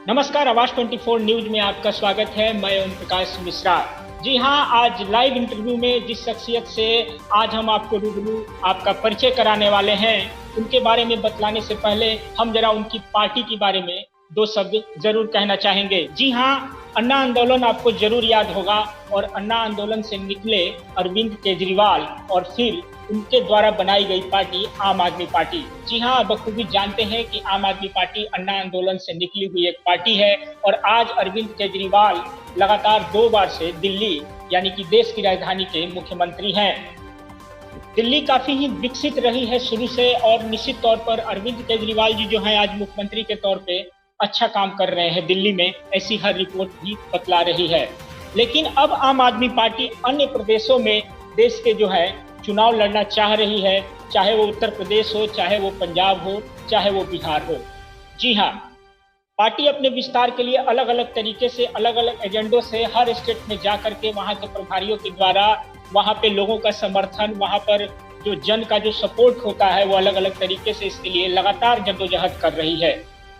नमस्कार, आवाज 24 न्यूज में आपका स्वागत है। मैं ओम प्रकाश मिश्रा। जी हाँ, आज लाइव इंटरव्यू में जिस शख्सियत से आज हम आपको रूबरू आपका परिचय कराने वाले हैं, उनके बारे में बतलाने से पहले हम जरा उनकी पार्टी के बारे में दो शब्द जरूर कहना चाहेंगे। जी हाँ, अन्ना आंदोलन आपको जरूर याद होगा और अन्ना आंदोलन से निकले अरविंद केजरीवाल और फिर उनके द्वारा बनाई गई पार्टी आम आदमी पार्टी। जी हाँ, बखूबी जानते हैं कि आम आदमी पार्टी अन्ना आंदोलन से निकली हुई एक पार्टी है और आज अरविंद केजरीवाल लगातार 2 बार से दिल्ली यानी कि देश की राजधानी के मुख्यमंत्री हैं। दिल्ली काफी ही विकसित रही है शुरू से और निश्चित तौर पर अरविंद केजरीवाल जी जो हैं आज मुख्यमंत्री के तौर पे अच्छा काम कर रहे हैं दिल्ली में, ऐसी हर रिपोर्ट भी बतला रही है। लेकिन अब आम आदमी पार्टी अन्य प्रदेशों में देश के जो है चुनाव लड़ना चाह रही है, चाहे वो उत्तर प्रदेश हो, चाहे वो पंजाब हो, चाहे वो बिहार हो। जी हाँ, पार्टी अपने विस्तार के लिए अलग अलग तरीके से अलग अलग एजेंडों से हर स्टेट में जा करके वहां के प्रभारियों के द्वारा वहां पे लोगों का समर्थन, वहां पर जो जन का जो सपोर्ट होता है वो अलग अलग तरीके से इसके लिए लगातार जद्दोजहद कर रही है।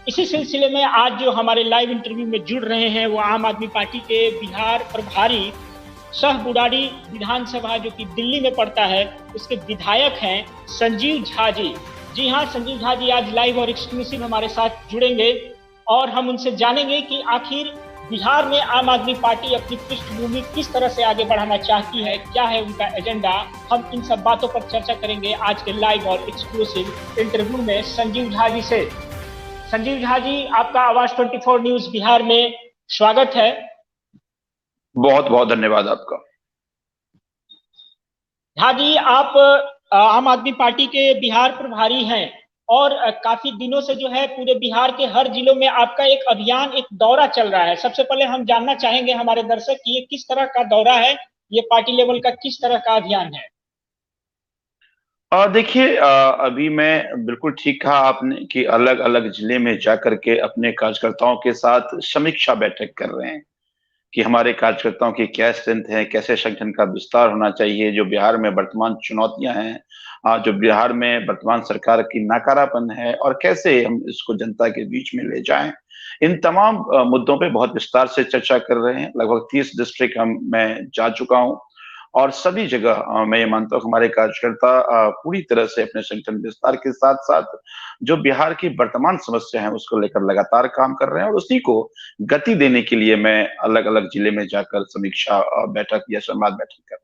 इसी सिलसिले में आज जो हमारे लाइव इंटरव्यू में जुड़ रहे हैं वो आम आदमी पार्टी के बिहार प्रभारी सह बुराड़ी विधानसभा जो कि दिल्ली में पड़ता है उसके विधायक हैं संजीव झा जी। जी हाँ, संजीव झा जी आज लाइव और एक्सक्लूसिव हमारे साथ जुड़ेंगे और हम उनसे जानेंगे कि आखिर बिहार में आम आदमी पार्टी अपनी पृष्ठभूमि किस तरह से आगे बढ़ाना चाहती है, क्या है उनका एजेंडा। हम इन सब बातों पर चर्चा करेंगे आज के लाइव और एक्सक्लूसिव इंटरव्यू में संजीव झा जी से। संजीव झा जी, आपका आवाज 24 न्यूज बिहार में स्वागत है। बहुत बहुत धन्यवाद आपका। झा जी, आप आम आदमी पार्टी के बिहार प्रभारी हैं और काफी दिनों से जो है पूरे बिहार के हर जिलों में आपका एक अभियान, एक दौरा चल रहा है। सबसे पहले हम जानना चाहेंगे हमारे दर्शक कि ये किस तरह का दौरा है, ये पार्टी लेवल का किस तरह का अभियान है। देखिए, अभी मैं बिल्कुल ठीक कहा आपने कि अलग अलग जिले में जाकर के अपने कार्यकर्ताओं के साथ समीक्षा बैठक कर रहे हैं कि हमारे कार्यकर्ताओं की क्या स्ट्रेंथ है, कैसे संगठन का विस्तार होना चाहिए, जो बिहार में वर्तमान चुनौतियां हैं, जो बिहार में वर्तमान सरकार की नाकारापन है और कैसे हम इसको जनता के बीच में ले जाएं। इन तमाम मुद्दों पे बहुत विस्तार से चर्चा कर रहे हैं। लगभग 30 डिस्ट्रिक्ट मैं जा चुका हूं और सभी जगह मैं ये मानता हूँ हमारे कार्यकर्ता पूरी तरह से अपने संगठन विस्तार के साथ साथ जो बिहार की वर्तमान समस्या है उसको लेकर लगातार काम कर रहे हैं और उसी को गति देने के लिए मैं अलग अलग जिले में जाकर समीक्षा बैठक या संवाद बैठक कर।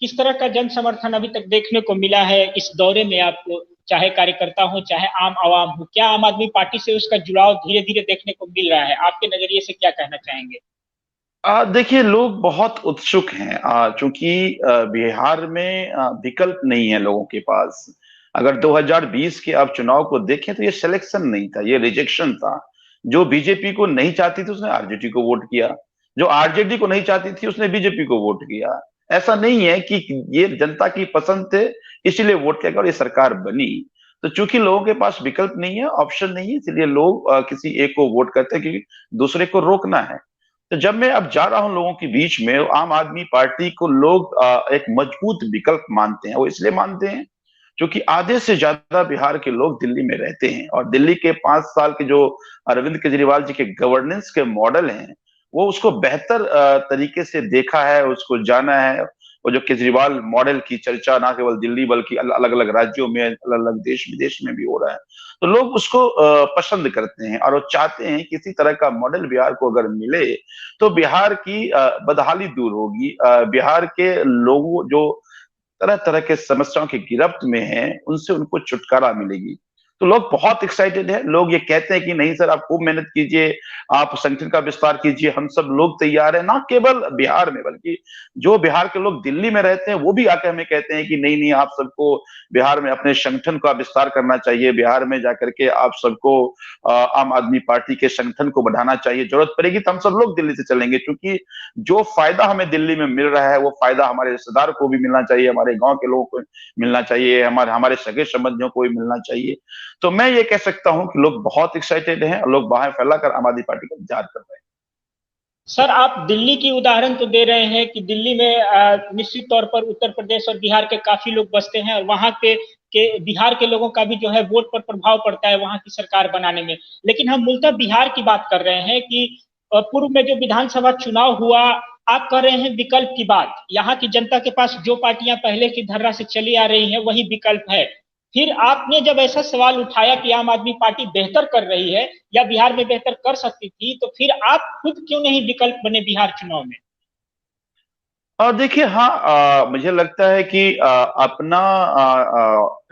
किस तरह का जन समर्थन अभी तक देखने को मिला है इस दौरे में आपको, चाहे कार्यकर्ता हो चाहे आम आवाम हो, क्या आम आदमी पार्टी से उसका जुड़ाव धीरे धीरे देखने को मिल रहा है? आपके नजरिए से क्या कहना चाहेंगे? देखिए, लोग बहुत उत्सुक हैं चूंकि बिहार में विकल्प नहीं है लोगों के पास। अगर 2020 के आप चुनाव को देखें तो ये सिलेक्शन नहीं था, ये रिजेक्शन था। जो बीजेपी को नहीं चाहती थी उसने आरजेडी को वोट किया, जो आरजेडी को नहीं चाहती थी उसने बीजेपी को वोट किया। ऐसा नहीं है कि ये जनता की पसंद थे इसीलिए वोट किया और ये सरकार बनी। तो चूंकि लोगों के पास विकल्प नहीं है, ऑप्शन नहीं है, इसलिए लोग किसी एक को वोट करते हैं क्योंकि दूसरे को रोकना है। तो जब मैं अब जा रहा हूं लोगों के बीच में, आम आदमी पार्टी को लोग एक मजबूत विकल्प मानते हैं। वो इसलिए मानते हैं क्योंकि आधे से ज्यादा बिहार के लोग दिल्ली में रहते हैं और दिल्ली के 5 साल के जो अरविंद केजरीवाल जी के गवर्नेंस के मॉडल हैं वो उसको बेहतर तरीके से देखा है, उसको जाना है। वो जो केजरीवाल मॉडल की चर्चा ना केवल दिल्ली बल्कि अलग अलग राज्यों में, अलग अलग देश विदेश में भी हो रहा है, तो लोग उसको पसंद करते हैं और वो चाहते हैं किसी तरह का मॉडल बिहार को अगर मिले तो बिहार की बदहाली दूर होगी। बिहार के लोगों जो तरह तरह के समस्याओं की गिरफ्त में हैं उनसे उनको छुटकारा मिलेगी। तो लोग बहुत एक्साइटेड है। लोग ये कहते हैं कि नहीं सर, आप खूब मेहनत कीजिए, आप संगठन का विस्तार कीजिए, हम सब लोग तैयार हैं। ना केवल बिहार में बल्कि जो बिहार के लोग दिल्ली में रहते हैं वो भी आके हमें कहते हैं कि नहीं नहीं, आप सबको बिहार में अपने संगठन का विस्तार करना चाहिए, बिहार में जाकर के आप सबको आम आदमी पार्टी के संगठन को बढ़ाना चाहिए। जरूरत पड़ेगी तो हम सब लोग दिल्ली से चलेंगे, क्योंकि जो फायदा हमें दिल्ली में मिल रहा है वो फायदा हमारे रिश्तेदार को भी मिलना चाहिए, हमारे गांव के लोगों को मिलना चाहिए, हमारे हमारे सगे संबंधियों को भी मिलना चाहिए। तो मैं ये कह सकता हूं कि लोग बहुत एक्साइटेड हैं और लोग बाहर फैलाकर आम आदमी पार्टी का इंतजार कर रहे हैं। सर, आप दिल्ली की उदाहरण तो दे रहे हैं कि दिल्ली में निश्चित तौर पर उत्तर प्रदेश और बिहार के काफी लोग बसते हैं और वहां के कि बिहार के लोगों का भी जो है वोट पर प्रभाव पड़ता है वहां की सरकार बनाने में। लेकिन हम मूलतः बिहार की बात कर रहे हैं कि पूर्व में जो विधानसभा चुनाव हुआ, आप कर रहे हैं विकल्प की बात। यहाँ की जनता के पास जो पार्टियां पहले की धर्रा से चली आ रही हैं वही विकल्प है। फिर आपने जब ऐसा सवाल उठाया कि आम आदमी पार्टी बेहतर कर रही है या बिहार में बेहतर कर सकती थी, तो फिर आप खुद क्यों नहीं विकल्प बने बिहार चुनाव में? और देखिए, हाँ, मुझे लगता है कि अपना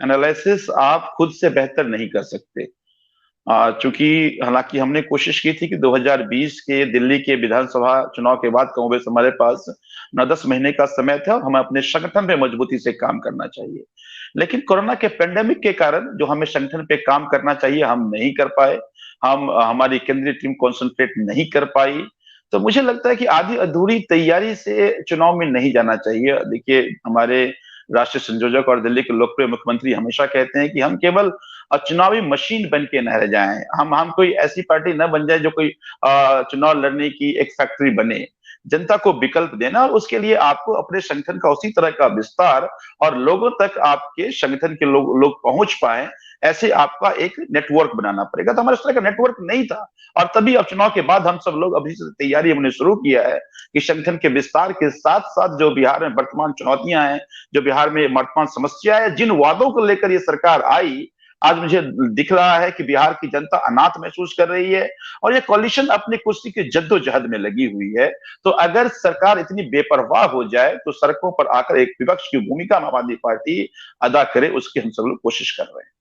एनालिसिस आप खुद से बेहतर नहीं कर सकते। चूंकि हालांकि हमने कोशिश की थी कि 2020 के दिल्ली के विधानसभा चुनाव के बाद कांग्रेस हमारे पास 9-10 महीने का समय था और हमें अपने संगठन पे मजबूती से काम करना चाहिए। लेकिन कोरोना के पेंडेमिक के कारण जो हमें संगठन पे काम करना चाहिए हम नहीं कर पाए। हम हमारी केंद्रीय टीम कॉन्सेंट्रेट नहीं कर पाई। तो मुझे लगता है कि आधी अधूरी तैयारी से चुनाव में नहीं जाना चाहिए। देखिए, हमारे राष्ट्रीय संयोजक और दिल्ली के लोकप्रिय मुख्यमंत्री हमेशा कहते हैं कि हम केवल चुनावी मशीन बन के न रह जाएं। हम कोई ऐसी पार्टी न बन जाए जो कोई चुनाव लड़ने की एक फैक्ट्री बने। जनता को विकल्प देना और उसके लिए आपको अपने संगठन का उसी तरह का विस्तार और लोगों तक आपके संगठन के लोग पहुंच पाए, ऐसे आपका एक नेटवर्क बनाना पड़ेगा। तो हमारे उस तरह का नेटवर्क नहीं था और तभी अब चुनाव के बाद हम सब लोग अभी से तैयारी हमने शुरू किया है कि संगठन के विस्तार के साथ साथ जो बिहार में वर्तमान चुनौतियां हैं, जो बिहार में वर्तमान समस्या है, जिन वादों को लेकर ये सरकार आई, आज मुझे दिख रहा है कि बिहार की जनता अनाथ महसूस कर रही है और ये कॉलिशन अपनी कुर्सी की जद्दोजहद में लगी हुई है। तो अगर सरकार इतनी बेपरवाह हो जाए तो सड़कों पर आकर एक विपक्ष की भूमिका आम आदमी पार्टी अदा करे, उसकी हम सब लोग कोशिश कर रहे हैं।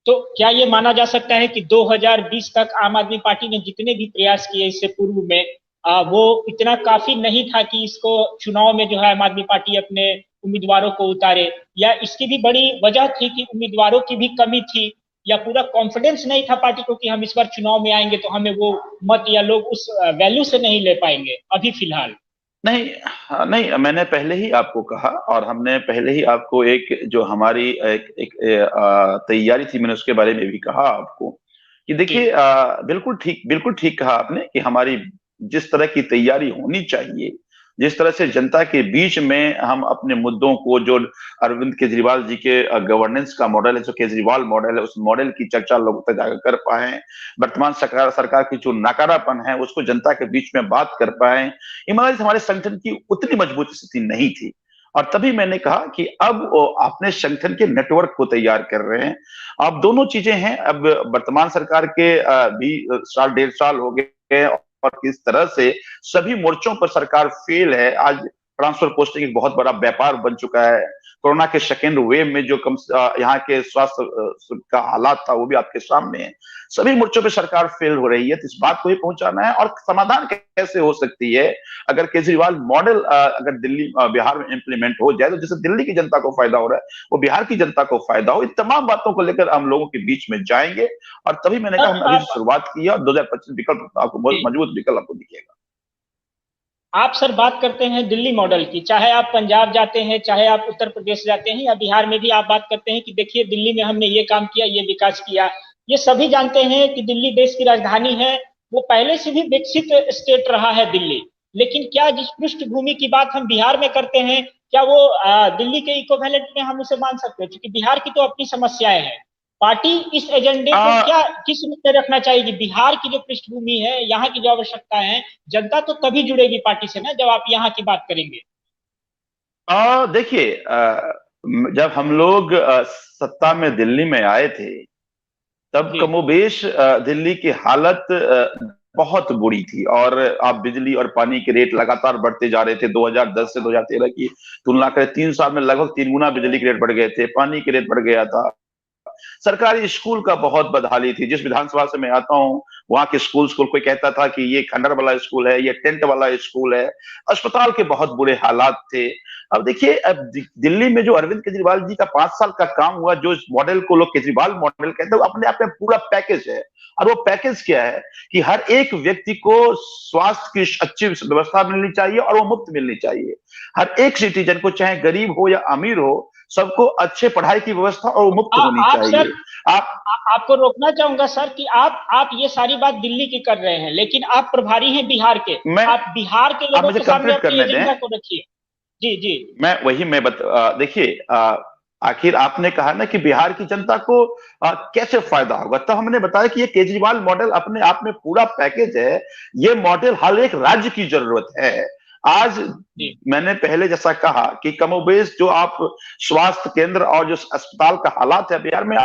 तो क्या ये माना जा सकता है कि 2020 तक आम आदमी पार्टी ने जितने भी प्रयास किए इससे पूर्व में, वो इतना काफी नहीं था कि इसको चुनाव में जो है आम आदमी पार्टी अपने उम्मीदवारों को उतारे, या इसकी भी बड़ी वजह थी कि उम्मीदवारों की भी कमी थी, या पूरा कॉन्फिडेंस नहीं था पार्टी को कि हम इस बार चुनाव में आएंगे तो हमें वो मत या लोग उस वैल्यू से नहीं ले पाएंगे अभी फिलहाल? नहीं, हाँ, नहीं, मैंने पहले ही आपको कहा और हमने पहले ही आपको एक जो हमारी एक तैयारी थी, मैंने उसके बारे में भी कहा आपको कि देखिए, बिल्कुल ठीक कहा आपने कि हमारी जिस तरह की तैयारी होनी चाहिए, जिस तरह से जनता के बीच में हम अपने मुद्दों को, जो अरविंद केजरीवाल जी के गवर्नेंस का मॉडल है, जो केजरीवाल मॉडल है, उस मॉडल की चर्चा लोगों तक जाकर कर पाए, वर्तमान सरकार की जो नकारापन है उसको जनता के बीच में बात कर पाए, ईमानदारी से हमारे संगठन की उतनी मजबूत स्थिति नहीं थी। और तभी मैंने कहा कि अब वो अपने संगठन के नेटवर्क को तैयार कर रहे हैं। अब दोनों चीजें हैं। अब वर्तमान सरकार के भी साल 1.5 साल हो गए और किस तरह से सभी मोर्चों पर सरकार फेल है। आज ट्रांसफर पोस्टिंग एक बहुत बड़ा व्यापार बन चुका है। कोरोना के सेकेंड वेव में जो यहाँ के स्वास्थ्य का हालात था वो भी आपके सामने है। सभी मोर्चों पे सरकार फेल हो रही है, तो इस बात को ही पहुंचाना है। और समाधान कैसे हो सकती है अगर केजरीवाल मॉडल अगर दिल्ली बिहार में इंप्लीमेंट हो जाए, तो जैसे दिल्ली की जनता को फायदा हो रहा है वो बिहार की जनता को फायदा हो। इन तमाम बातों को लेकर हम लोगों के बीच में जाएंगे और तभी मैंने कहा हमने अभी से शुरुआत की है और 2025 विकल्प आपको बहुत मजबूत विकल्प आपको दिखेगा। आप सर बात करते हैं दिल्ली मॉडल की, चाहे आप पंजाब जाते हैं, चाहे आप उत्तर प्रदेश जाते हैं, या बिहार में भी आप बात करते हैं कि देखिए दिल्ली में हमने ये काम किया, ये विकास किया। ये सभी जानते हैं कि दिल्ली देश की राजधानी है, वो पहले से भी विकसित स्टेट रहा है दिल्ली। लेकिन क्या जिस पृष्ठभूमि की बात हम बिहार में करते हैं, क्या वो दिल्ली के इक्विवेलेंट में हम उसे मान सकते हैं? क्योंकि बिहार की तो अपनी समस्याएं हैं। पार्टी इस एजेंडे को क्या किस रूप में रखना चाहेगी? बिहार की जो पृष्ठभूमि है, यहाँ की जो आवश्यकता है, जनता तो तभी जुड़ेगी पार्टी से ना जब आप यहाँ की बात करेंगे। देखिए, जब हम लोग सत्ता में दिल्ली में आए थे तब कमोबेश दिल्ली की हालत बहुत बुरी थी और आप बिजली और पानी के रेट लगातार बढ़ते जा रहे थे। 2010 से 2013 की तुलना करें 3 साल में लगभग 3 गुना बिजली के रेट बढ़ गए थे, पानी के रेट बढ़ गया था। सरकारी स्कूल का बहुत बदहाली थी। जिस विधानसभा से मैं आता हूँ वहां के स्कूल कोई कहता था कि ये खंडर वाला स्कूल है, ये टेंट वाला स्कूल है। अस्पताल के बहुत बुरे हालात थे। अब देखिए, अब दिल्ली में जो अरविंद केजरीवाल जी का 5 साल का काम हुआ, जो इस मॉडल को लोग केजरीवाल मॉडल कहते हैं, वो अपने आप में पूरा पैकेज है। और वो पैकेज क्या है कि हर एक व्यक्ति को स्वास्थ्य की अच्छी व्यवस्था मिलनी चाहिए और वो मुफ्त मिलनी चाहिए। हर एक सिटीजन को, चाहे गरीब हो या अमीर हो, सबको अच्छे पढ़ाई की व्यवस्था और मुफ्त होनी चाहिए। सर, आपको रोकना चाहूंगा सर कि आप ये सारी बात दिल्ली की कर रहे हैं, लेकिन आप प्रभारी हैं बिहार के। आप बिहार के लोगों के सामने अपनी एजेंडा को रखिए। जी जी। देखिए, आखिर आपने कहा ना कि बिहार की जनता को कैसे फायदा होगा, तो हमने बताया कि ये केजरीवाल मॉडल अपने आप में पूरा पैकेज है। ये मॉडल हर एक राज्य की जरूरत है। आज मैंने पहले जैसा कहा कि कमोबेश जो आप स्वास्थ्य केंद्र और जो अस्पताल का हालात है बिहार में,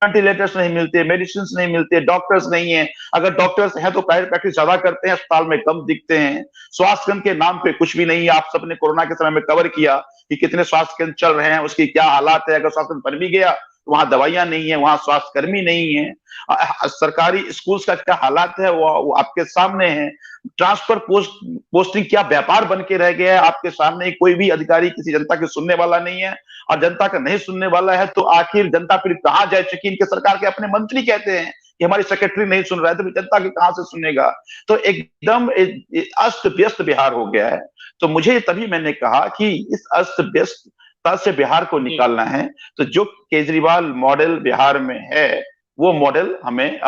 वेंटिलेटर्स नहीं मिलते, मेडिसिन नहीं मिलते, डॉक्टर्स नहीं है। अगर डॉक्टर्स हैं तो प्राइवेट प्रैक्टिस ज्यादा करते हैं, अस्पताल में कम दिखते हैं। स्वास्थ्य केंद्र के नाम पे कुछ भी नहीं है। आप सबने कोरोना के समय में कवर किया कि कितने स्वास्थ्य केंद्र चल रहे हैं, उसकी क्या हालात है। अगर स्वास्थ्य केंद्र बन भी गया तो वहां दवाइयां नहीं है, वहां स्वास्थ्य कर्मी नहीं है। सरकारी स्कूल का क्या हालात है वो आपके सामने है। ट्रांसफर पोस्टिंग क्या व्यापार बन के रह गया है आपके सामने। कोई भी अधिकारी किसी जनता की सुनने वाला नहीं है, और जनता का नहीं सुनने वाला है तो आखिर जनता फिर कहां जाए। चूंकि इनके सरकार के अपने मंत्री कहते हैं कि हमारी सेक्रेटरी नहीं सुन रहा है, तो जनता की कहां से सुनेगा। तो एकदम अस्त व्यस्त बिहार हो गया है। तो मुझे तभी मैंने कहा कि इस अस्त व्यस्तता से बिहार को निकालना है, तो जो केजरीवाल मॉडल बिहार में है वो मॉडल हमें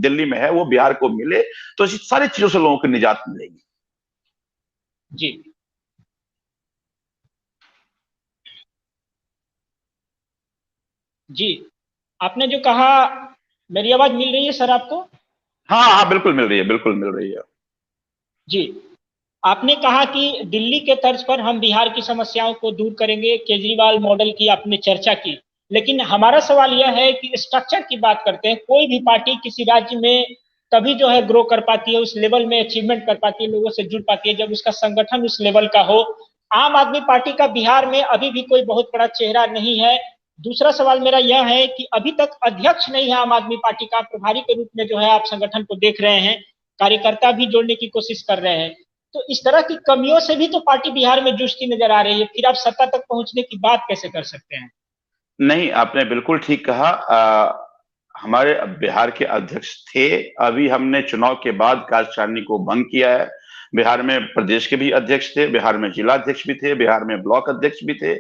दिल्ली में है, वो बिहार को मिले तो इस सारी चीजों से लोगों को निजात मिलेगी। जी जी, आपने जो कहा, मेरी आवाज मिल रही है सर आपको? हाँ हाँ, बिल्कुल मिल रही है, बिल्कुल मिल रही है। जी, आपने कहा कि दिल्ली के तर्ज पर हम बिहार की समस्याओं को दूर करेंगे, केजरीवाल मॉडल की आपने चर्चा की। लेकिन हमारा सवाल यह है कि स्ट्रक्चर की बात करते हैं। कोई भी पार्टी किसी राज्य में तभी जो है ग्रो कर पाती है, उस लेवल में अचीवमेंट कर पाती है, लोगों से जुड़ पाती है, जब उसका संगठन उस लेवल का हो। आम आदमी पार्टी का बिहार में अभी भी कोई बहुत बड़ा चेहरा नहीं है। दूसरा सवाल मेरा यह है कि अभी तक अध्यक्ष नहीं है आम आदमी पार्टी का। प्रभारी के रूप में जो है आप संगठन को देख रहे हैं, कार्यकर्ता भी जोड़ने की कोशिश कर रहे हैं। तो इस तरह की कमियों से भी तो पार्टी बिहार में जूझती नजर आ रही है, फिर आप सत्ता तक पहुंचने की बात कैसे कर सकते हैं? नहीं, आपने बिल्कुल ठीक कहा। हमारे बिहार के अध्यक्ष थे। अभी हमने चुनाव के बाद कार्यकारिणी को भंग किया है। बिहार में प्रदेश के भी अध्यक्ष थे, बिहार में जिला अध्यक्ष भी थे, बिहार में ब्लॉक अध्यक्ष भी थे।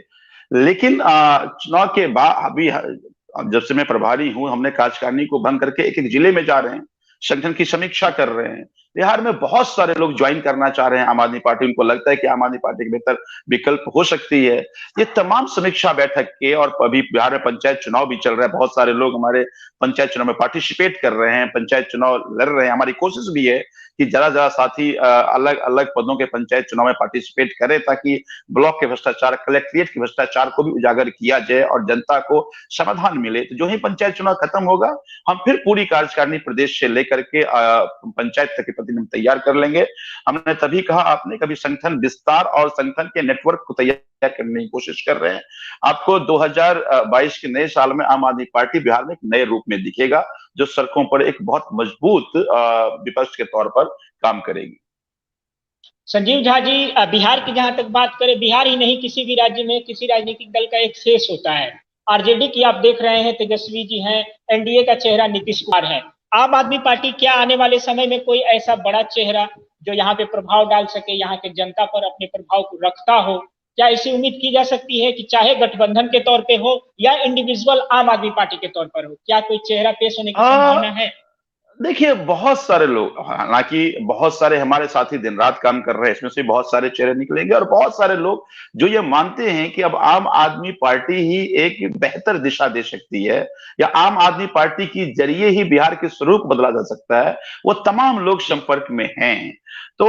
लेकिन चुनाव के बाद अभी जब से मैं प्रभारी हूं, हमने कार्यकारिणी को भंग करके एक एक जिले में जा रहे हैं, संगठन की समीक्षा कर रहे हैं। बिहार में बहुत सारे लोग ज्वाइन करना चाह रहे हैं आम आदमी पार्टी। उनको लगता है कि आम आदमी पार्टी की बेहतर विकल्प हो सकती है। ये तमाम समीक्षा बैठक के, और अभी बिहार में पंचायत चुनाव भी चल रहा है, बहुत सारे लोग हमारे पंचायत चुनाव में पार्टिसिपेट कर रहे हैं, पंचायत चुनाव लड़ रहे हैं। हमारी कोशिश भी है कि ज्यादा ज्यादा साथी अलग अलग पदों के पंचायत चुनाव में पार्टिसिपेट करें, ताकि ब्लॉक के भ्रष्टाचार, कलेक्ट्रेट के भ्रष्टाचार को भी उजागर किया जाए और जनता को समाधान मिले। तो जो ही पंचायत चुनाव खत्म होगा, हम फिर पूरी कार्यकारिणी प्रदेश से लेकर के पंचायत तक के प्रतिनिधि तैयार कर लेंगे। हमने तभी कहा, आपने कभी संगठन विस्तार और संगठन के नेटवर्क को तैयार करने की कोशिश कर रहे हैं। आपको 2022 के नए साल में आम आदमी पार्टी बिहार में एक नए रूप में दिखेगा, जो सड़कों पर एक बहुत मजबूत विपक्ष के तौर पर काम करेगी। संजीव झा जी, बिहार की जहां तक बात करें, बिहार ही नहीं किसी भी राज्य में किसी राजनीतिक दल का एक फेस होता है। आरजेडी की आप देख रहे हैं, तेजस्वी जी हैं, एनडीए का चेहरा नीतीश कुमार है। आम आदमी पार्टी क्या आने वाले समय में कोई ऐसा बड़ा चेहरा जो यहाँ पे प्रभाव डाल सके, यहाँ के जनता पर अपने प्रभाव को रखता हो? क्या ऐसी उम्मीद की जा सकती है कि चाहे गठबंधन के तौर पे हो या इंडिविजुअल आम आदमी पार्टी के तौर पर हो, क्या कोई चेहरा पेश होने की संभावना है? देखिए, बहुत सारे लोग, हालांकि बहुत सारे हमारे साथी दिन रात काम कर रहे हैं, इसमें से बहुत सारे चेहरे निकलेंगे, और बहुत सारे लोग जो ये मानते हैं कि अब आम आदमी पार्टी ही एक बेहतर दिशा दे सकती है, या आम आदमी पार्टी की जरिए ही बिहार के स्वरूप बदला जा सकता है, वो तमाम लोग संपर्क में हैं। तो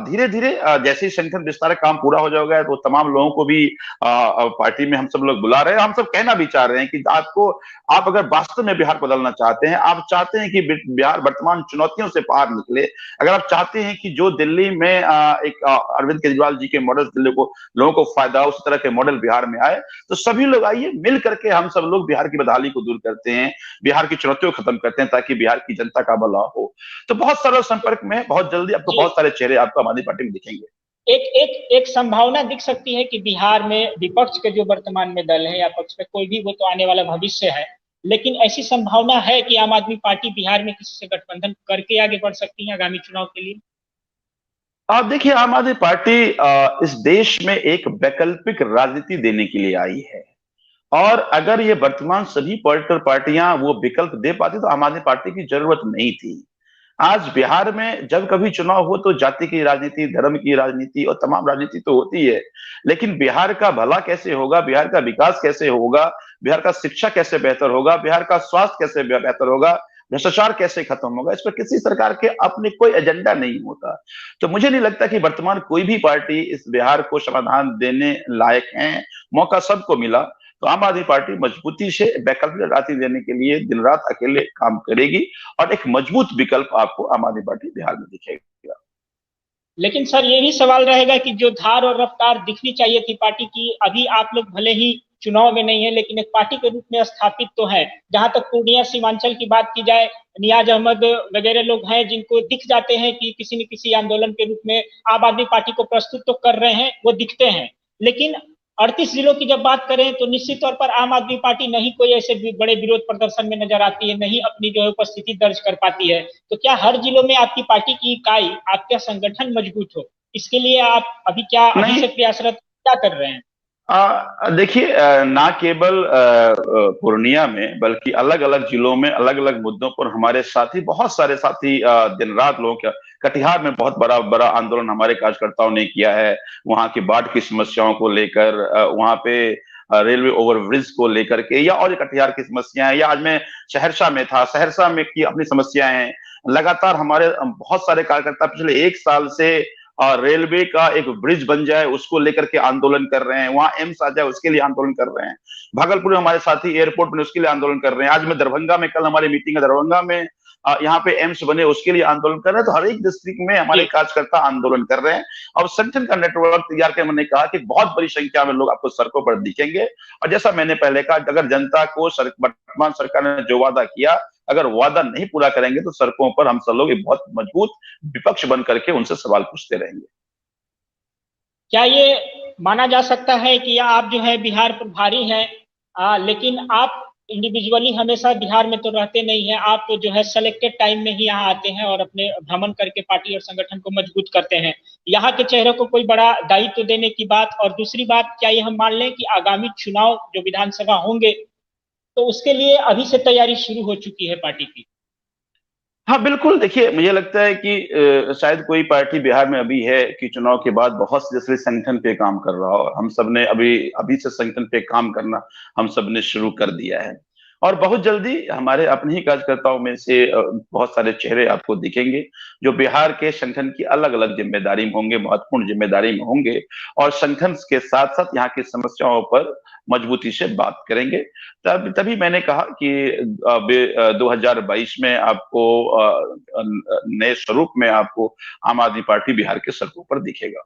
धीरे धीरे जैसे ही संगठन विस्तार का काम पूरा हो जाएगा, तो तमाम लोगों को भी पार्टी में हम सब लोग बुला रहे हैं। हम सब कहना भी चाह रहे हैं कि आपको, आप अगर वास्तव में बिहार बदलना चाहते हैं, आप चाहते हैं कि बिहार वर्तमान चुनौतियों से बाहर निकले, अगर आप चाहते हैं कि जो दिल्ली में एक अरविंद केजरीवाल जी के मॉडल दिल्ली को लोगों को फायदा हो, उस तरह के मॉडल बिहार में आए, तो सभी लोग आइए, मिल करके हम सब लोग बिहार की बदहाली को दूर करते हैं, बिहार की चुनौतियों को खत्म करते हैं, ताकि बिहार की जनता का भला हो। तो बहुत सारे संपर्क में, बहुत जल्दी आपको बहुत सारे चेहरे आपको हमारी पार्टी में दिखेंगे। एक एक एक संभावना दिख सकती है कि बिहार में विपक्ष के जो वर्तमान में दल है या पक्ष में कोई भी, वो तो आने वाला भविष्य है, लेकिन ऐसी संभावना है कि आम आदमी पार्टी बिहार में किसी से गठबंधन करके आगे बढ़ सकती है आगामी चुनाव के लिए? आप देखिए, आम आदमी पार्टी इस देश में एक वैकल्पिक राजनीति देने के लिए आई है, और अगर ये वर्तमान सभी पॉलिटिकल पार्टियां वो विकल्प दे पाती तो आम आदमी पार्टी की जरूरत नहीं थी। आज बिहार में जब कभी चुनाव हो तो जाति की राजनीति, धर्म की राजनीति और तमाम राजनीति तो होती है, लेकिन बिहार का भला कैसे होगा, बिहार का विकास कैसे होगा, बिहार का शिक्षा कैसे बेहतर होगा, बिहार का स्वास्थ्य कैसे बेहतर होगा, भ्रष्टाचार कैसे खत्म होगा, इस पर किसी सरकार के अपने कोई एजेंडा नहीं होता। तो मुझे नहीं लगता कि वर्तमान कोई भी पार्टी इस बिहार को समाधान देने लायक है। मौका सबको मिला, तो आम आदमी पार्टी मजबूती से वैकल्पिक राजनीति देने के लिए दिन रात अकेले काम करेगी और एक मजबूत विकल्प आपको आम आदमी पार्टी बिहार में दिखेगा। लेकिन सर ये भी सवाल रहेगा कि जो धार और रफ्तार दिखनी चाहिए थी पार्टी की, अभी आप लोग भले ही चुनाव में नहीं है लेकिन एक पार्टी के रूप में स्थापित तो है। जहां तक पूर्णिया सीमांचल की बात की जाए, नियाज अहमद वगैरह लोग हैं जिनको दिख जाते हैं कि किसी न किसी आंदोलन के रूप में आम आदमी पार्टी को प्रस्तुत तो कर रहे हैं, वो दिखते हैं। लेकिन 38 जिलों की जब बात करें तो निश्चित तौर पर आम आदमी पार्टी नहीं कोई ऐसे बड़े विरोध प्रदर्शन में नजर आती है, नहीं अपनी जो है उपस्थिति दर्ज कर पाती है। तो क्या हर जिलों में आपकी पार्टी की इकाई, आपका संगठन मजबूत हो, इसके लिए आप अभी क्या अभी से प्रयासरत क्या कर रहे हैं? देखिए, ना केवल पूर्णिया में बल्कि अलग अलग जिलों में अलग अलग मुद्दों पर हमारे साथी, बहुत सारे साथी दिन रात लोगों का, कटिहार में बहुत बड़ा बड़ा आंदोलन हमारे कार्यकर्ताओं ने किया है, वहां की बाढ़ की समस्याओं को लेकर, वहां पे रेलवे ओवरब्रिज को लेकर के, या और कटिहार की समस्याएं, या आज मैं सहरसा में था, सहरसा में की अपनी समस्याएं हैं। लगातार हमारे बहुत सारे कार्यकर्ता पिछले 1 साल से रेलवे का एक ब्रिज बन जाए उसको लेकर के आंदोलन कर रहे हैं, वहां एम्स आ जाए उसके लिए आंदोलन कर रहे हैं, भागलपुर में हमारे साथी एयरपोर्ट बने उसके लिए आंदोलन कर रहे हैं, आज मैं दरभंगा में, कल हमारी मीटिंग है दरभंगा में, यहाँ पे एम्स बने उसके लिए आंदोलन कर रहे हैं। तो हर एक डिस्ट्रिक्ट में हमारे कार्यकर्ता आंदोलन कर रहे हैं और संगठन का नेटवर्क तैयार कर, मैंने कहा कि बहुत बड़ी संख्या में लोग आपको सड़कों पर दिखेंगे। और जैसा मैंने पहले कहा, अगर जनता को वर्तमान सरकार ने जो वादा किया, अगर वादा नहीं पूरा करेंगे तो सड़कों पर हम सब लोग एक बहुत मजबूत विपक्ष बन करके उनसे सवाल पूछते रहेंगे। क्या ये माना जा सकता है कि आप जो है बिहार प्रभारी हैं, लेकिन आप इंडिविजुअली हमेशा बिहार में तो रहते नहीं हैं, आप तो जो है सेलेक्टेड टाइम में ही यहाँ आते हैं और अपने भ्रमण करके पार्टी और संगठन को मजबूत करते हैं। यहाँ के चेहरे को कोई बड़ा दायित्व देने की बात, और दूसरी बात, क्या ये हम मान लें कि आगामी चुनाव जो विधानसभा होंगे तो उसके लिए अभी से तैयारी शुरू हो चुकी है पार्टी की? हाँ बिल्कुल, देखिए मुझे लगता है कि शायद कोई पार्टी बिहार में अभी है कि चुनाव के बाद बहुत जैसे संगठन पे काम कर रहा हो। हम सब ने अभी से संगठन पे काम करना हम सब ने शुरू कर दिया है और बहुत जल्दी हमारे अपने ही कार्यकर्ताओं में से बहुत सारे चेहरे आपको दिखेंगे जो बिहार के संगठन की अलग अलग जिम्मेदारी में होंगे, महत्वपूर्ण जिम्मेदारी में होंगे और संगठन के साथ साथ यहाँ की समस्याओं पर मजबूती से बात करेंगे। तभी मैंने कहा कि 2022 में आपको नए स्वरूप में आपको आम आदमी पार्टी बिहार के सड़कों पर दिखेगा।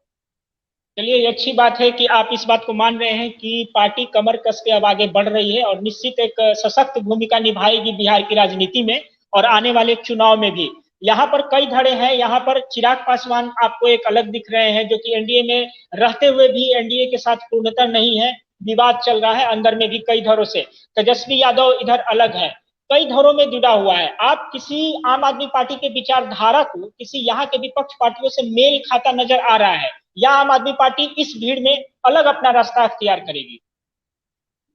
चलिए, ये अच्छी बात है कि आप इस बात को मान रहे हैं कि पार्टी कमर कस के अब आगे बढ़ रही है और निश्चित एक सशक्त भूमिका निभाएगी बिहार की राजनीति में और आने वाले चुनाव में भी। यहाँ पर कई धड़े हैं, यहाँ पर चिराग पासवान आपको एक अलग दिख रहे हैं जो कि एनडीए में रहते हुए भी एनडीए के साथ पूर्णतः नहीं है, विवाद चल रहा है अंदर में भी कई धड़ों से। तेजस्वी यादव इधर अलग है, कई धड़ों में जुड़ा हुआ है। आप किसी आम आदमी पार्टी के विचारधारा को किसी यहाँ के विपक्ष पार्टियों से मेल खाता नजर आ रहा है, या आम आदमी पार्टी इस भीड़ में अलग अपना रास्ता अख्तियार करेगी?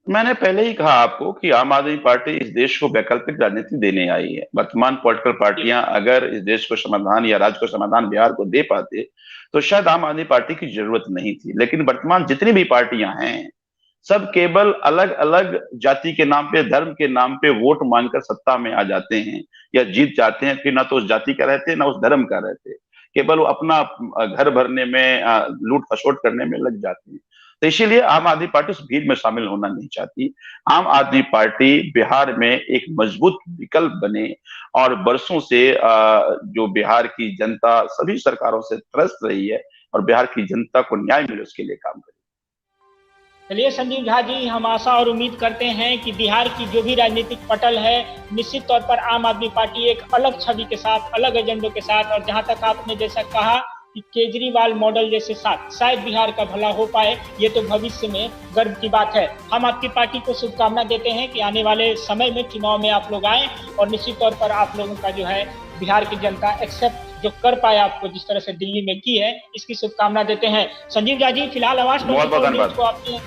मैंने पहले ही कहा आपको कि आम आदमी पार्टी इस देश को वैकल्पिक राजनीति देने आई है। वर्तमान पॉलिटिकल पार्टियां अगर इस देश को समाधान या राज्य को समाधान बिहार को दे पाते तो शायद आम आदमी पार्टी की जरूरत नहीं थी। लेकिन वर्तमान जितनी भी पार्टियां हैं सब केवल अलग अलग जाति के नाम पे, धर्म के नाम पे वोट मांगकर सत्ता में आ जाते हैं या जीत जाते हैं, फिर ना तो उस जाति का रहते ना उस धर्म का रहते, केवल वो अपना घर भरने में, लूट खसोट करने में लग जाते हैं। तो इसीलिए आम आदमी पार्टी उस भीड़ में शामिल होना नहीं चाहती। आम आदमी पार्टी बिहार में एक मजबूत विकल्प बने और बरसों से जो बिहार की जनता सभी सरकारों से त्रस्त रही है और बिहार की जनता को न्याय मिले उसके लिए काम करे। चलिए संजीव झा जी, हम आशा और उम्मीद करते हैं कि बिहार की जो भी राजनीतिक पटल है निश्चित तौर पर आम आदमी पार्टी एक अलग छवि के साथ, अलग एजेंडों के साथ, और जहां तक आपने जैसा कहा कि केजरीवाल मॉडल जैसे साथ शायद बिहार का भला हो पाए, ये तो भविष्य में गर्व की बात है। हम आपकी पार्टी को शुभकामना देते हैं कि आने वाले समय में चुनाव में आप लोग आए और निश्चित तौर पर आप लोगों का जो है बिहार की जनता एक्सेप्ट जो कर पाए आपको जिस तरह से दिल्ली में की है, इसकी शुभकामना देते हैं। संजीव झा जी, फिलहाल आवाज को आपने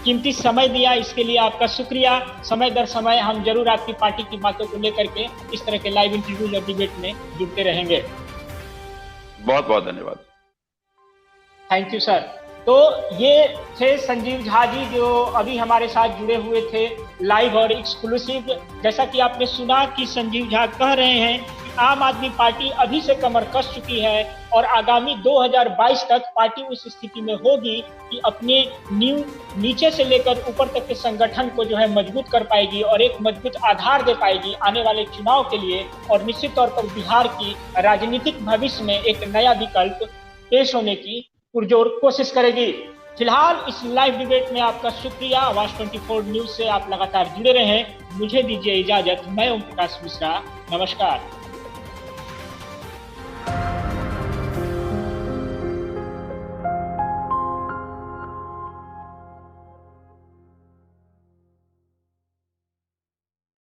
कीमती समय दिया, इसके लिए आपका शुक्रिया। समय दर समय हम जरूर आपकी पार्टी की बातों को लेकर के इस तरह के लाइव इंटरव्यूज और डिबेट में जुड़ते रहेंगे। बहुत बहुत धन्यवाद। Thank you sir. तो ये थे संजीव झा जी, जो अभी हमारे साथ जुड़े हुए थे लाइव और एक्सक्लूसिव। जैसा कि आपने सुना कि संजीव झा कह रहे हैं कि आम आदमी पार्टी अभी से कमर कस चुकी है और आगामी 2022 तक पार्टी उस स्थिति में होगी कि अपने नीचे से लेकर ऊपर तक के संगठन को जो है मजबूत कर पाएगी और एक मजबूत आधार दे पाएगी आने वाले चुनाव के लिए, और निश्चित तौर पर बिहार की राजनीतिक भविष्य में एक नया विकल्प पेश होने की पुरजोर कोशिश करेगी। फिलहाल इस लाइव डिबेट में आपका शुक्रिया। आवाज 24 न्यूज से आप लगातार जुड़े रहें। मुझे दीजिए इजाजत। मैं ओम प्रकाश मिश्रा। नमस्कार।